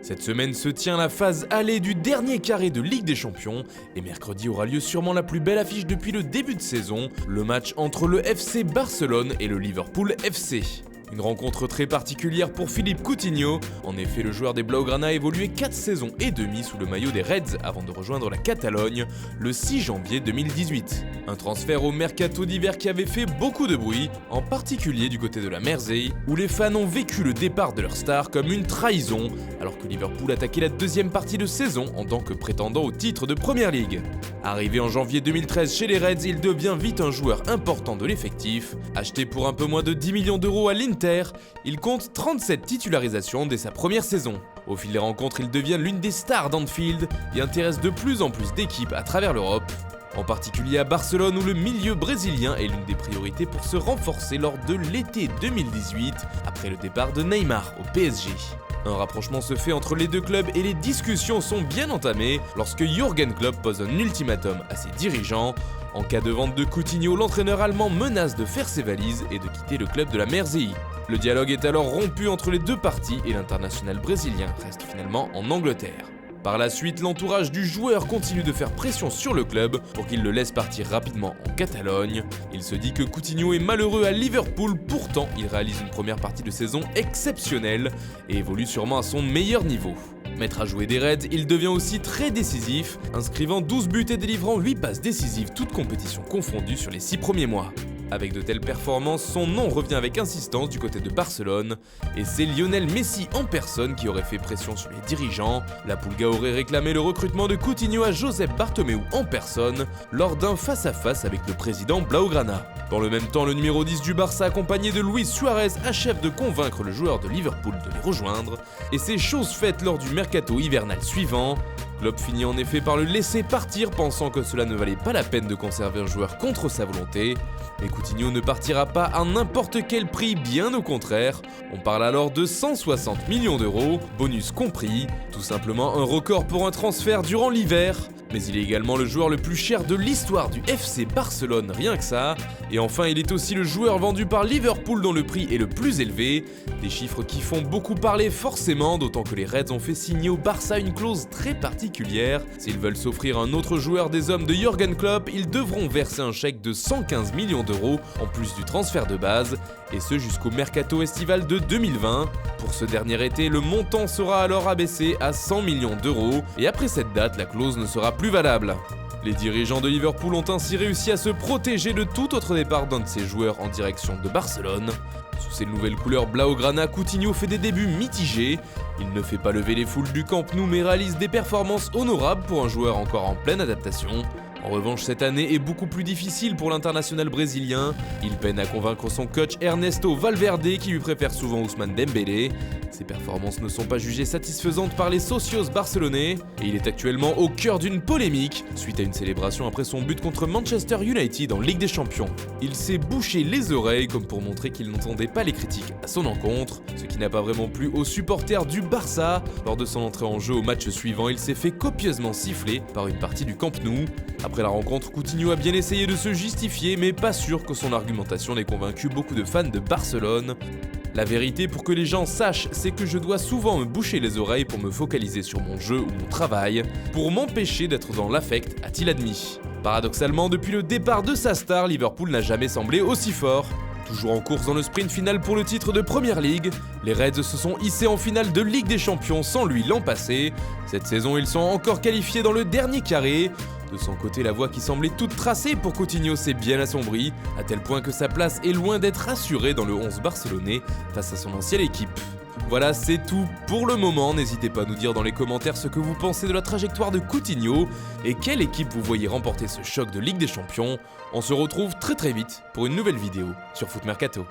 Cette semaine se tient la phase aller du dernier carré de Ligue des Champions et mercredi aura lieu sûrement la plus belle affiche depuis le début de saison, le match entre le FC Barcelone et le Liverpool FC. Une rencontre très particulière pour Philippe Coutinho. En effet, le joueur des Blaugrana a évolué 4 saisons et demie sous le maillot des Reds avant de rejoindre la Catalogne le 6 janvier 2018. Un transfert au mercato d'hiver qui avait fait beaucoup de bruit, en particulier du côté de la Mersey, où les fans ont vécu le départ de leur star comme une trahison, alors que Liverpool attaquait la deuxième partie de saison en tant que prétendant au titre de Premier League. Arrivé en janvier 2013 chez les Reds, il devient vite un joueur important de l'effectif. Acheté pour un peu moins de 10 millions d'euros à l'Inter, il compte 37 titularisations dès sa première saison. Au fil des rencontres, il devient l'une des stars d'Anfield et intéresse de plus en plus d'équipes à travers l'Europe, en particulier à Barcelone où le milieu brésilien est l'une des priorités pour se renforcer lors de l'été 2018 après le départ de Neymar au PSG. Un rapprochement se fait entre les deux clubs et les discussions sont bien entamées lorsque Jürgen Klopp pose un ultimatum à ses dirigeants. En cas de vente de Coutinho, l'entraîneur allemand menace de faire ses valises et de quitter le club de la Mersey. Le dialogue est alors rompu entre les deux parties et l'international brésilien reste finalement en Angleterre. Par la suite, l'entourage du joueur continue de faire pression sur le club pour qu'il le laisse partir rapidement en Catalogne. Il se dit que Coutinho est malheureux à Liverpool, pourtant il réalise une première partie de saison exceptionnelle et évolue sûrement à son meilleur niveau. Maître à jouer des Reds, il devient aussi très décisif, inscrivant 12 buts et délivrant 8 passes décisives, toutes compétitions confondues sur les 6 premiers mois. Avec de telles performances, son nom revient avec insistance du côté de Barcelone, et c'est Lionel Messi en personne qui aurait fait pression sur les dirigeants. La Pulga aurait réclamé le recrutement de Coutinho à Josep Bartomeu en personne, lors d'un face-à-face avec le président Blaugrana. Dans le même temps, le numéro 10 du Barça accompagné de Luis Suarez achève de convaincre le joueur de Liverpool de les rejoindre, et c'est chose faite lors du mercato hivernal suivant. Klopp finit en effet par le laisser partir, pensant que cela ne valait pas la peine de conserver un joueur contre sa volonté. Mais Coutinho ne partira pas à n'importe quel prix, bien au contraire. On parle alors de 160 millions d'euros, bonus compris, tout simplement un record pour un transfert durant l'hiver. Mais il est également le joueur le plus cher de l'histoire du FC Barcelone, rien que ça. Et enfin, il est aussi le joueur vendu par Liverpool dont le prix est le plus élevé. Des chiffres qui font beaucoup parler forcément, d'autant que les Reds ont fait signer au Barça une clause très particulière. S'ils veulent s'offrir un autre joueur des hommes de Jürgen Klopp, ils devront verser un chèque de 115 millions d'euros en plus du transfert de base, et ce jusqu'au mercato estival de 2020. Pour ce dernier été, le montant sera alors abaissé à 100 millions d'euros, et après cette date, la clause ne sera plus valable. Les dirigeants de Liverpool ont ainsi réussi à se protéger de tout autre départ d'un de ses joueurs en direction de Barcelone. Sous ses nouvelles couleurs Blaugrana, Coutinho fait des débuts mitigés. Il ne fait pas lever les foules du Camp Nou mais réalise des performances honorables pour un joueur encore en pleine adaptation. En revanche, cette année est beaucoup plus difficile pour l'international brésilien. Il peine à convaincre son coach Ernesto Valverde qui lui préfère souvent Ousmane Dembélé. Ses performances ne sont pas jugées satisfaisantes par les socios barcelonais et il est actuellement au cœur d'une polémique suite à une célébration après son but contre Manchester United en Ligue des Champions. Il s'est bouché les oreilles comme pour montrer qu'il n'entendait pas les critiques à son encontre, ce qui n'a pas vraiment plu aux supporters du Barça. Lors de son entrée en jeu au match suivant, il s'est fait copieusement siffler par une partie du Camp Nou. Après la rencontre, Coutinho a bien essayé de se justifier, mais pas sûr que son argumentation n'ait convaincu beaucoup de fans de Barcelone. La vérité, pour que les gens sachent, c'est que je dois souvent me boucher les oreilles pour me focaliser sur mon jeu ou mon travail, pour m'empêcher d'être dans l'affect, a-t-il admis. Paradoxalement, depuis le départ de sa star, Liverpool n'a jamais semblé aussi fort. Toujours en course dans le sprint final pour le titre de Premier League, les Reds se sont hissés en finale de Ligue des Champions sans lui l'an passé. Cette saison, ils sont encore qualifiés dans le dernier carré. De son côté, la voie qui semblait toute tracée pour Coutinho s'est bien assombrie, à tel point que sa place est loin d'être assurée dans le 11 barcelonais face à son ancienne équipe. Voilà, c'est tout pour le moment. N'hésitez pas à nous dire dans les commentaires ce que vous pensez de la trajectoire de Coutinho et quelle équipe vous voyez remporter ce choc de Ligue des Champions. On se retrouve très vite pour une nouvelle vidéo sur Foot Mercato.